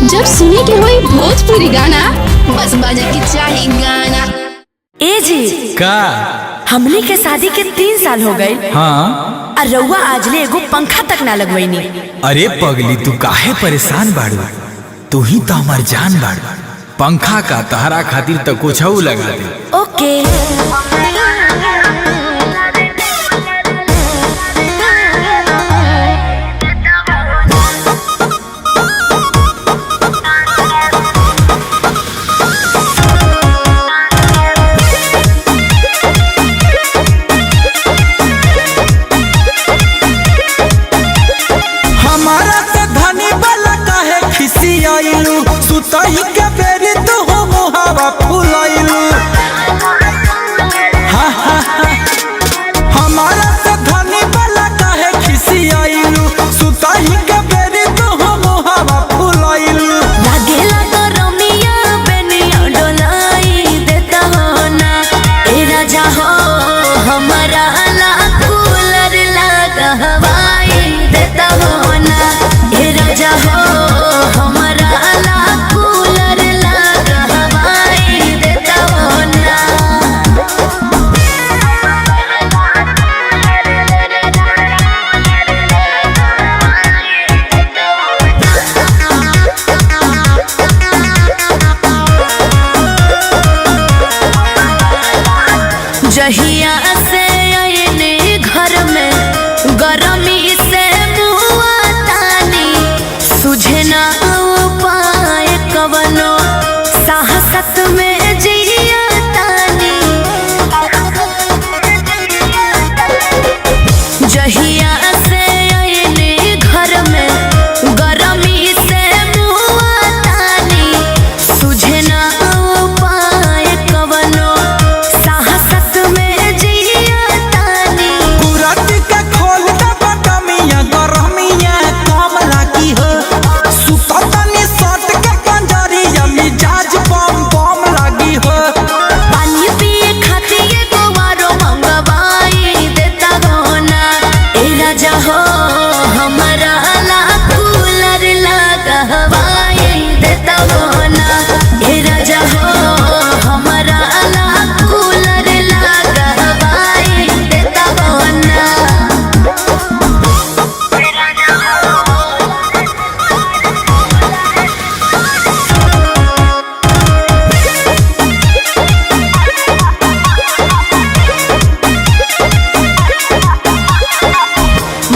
जब सुने के होई भोजपुरी गाना, बस बजे के चाही गाना। ए जी का हमने के शादी के 3 साल हो गए। हाँ और रउआ आजले एगो पंखा तक ना लगवैनी। अरे पगली तू काहे परेशान बाड़ू, तू ही तो हमार जान बाड़ू। पंखा का तहरा खातिर तो कुछ लगा दे। ओके सुतई के बेरी तू हो मुहावा फुलाइलू। हमारा से धनी वाला काहे खिसियाइलू। सुतई के बेरी तू हो मुहावा फुलाइलू। लागेला तो रमिया बेनिया डोलाई देता हो ना। ए राजा हो हमारा ला कूलर लगा हवाई देता हो ना। ए राजा हो हमारा जहिया से आयने घर में गरमी से मुआ तानी। सुझे ना उपाय कवनो साहसत में जिया तानी। जहिया से आयने घर में गरमी से मुआ तानी। सुझे ना उपाय कवनो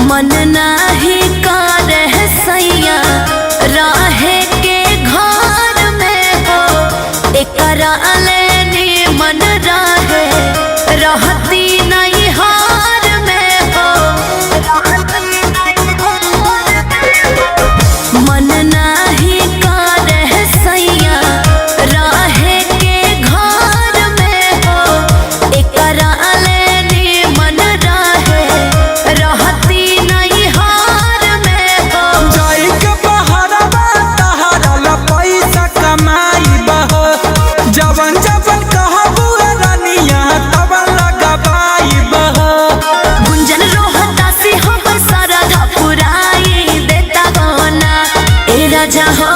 मन नाही करे सैया रहे के घर में हो। एकरा लेनी मन रहे रहती नहीं हार में हो। मन नाही करे सैया रहे के घर में हो। एकरा लेनी मन रहे रहती जवन जवन कहबू रानिया तब लगाबाई बह। गुंजन रोहता से हम सरधा पुराई देता हो ना। ए राजा हो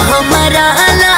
हमारा ला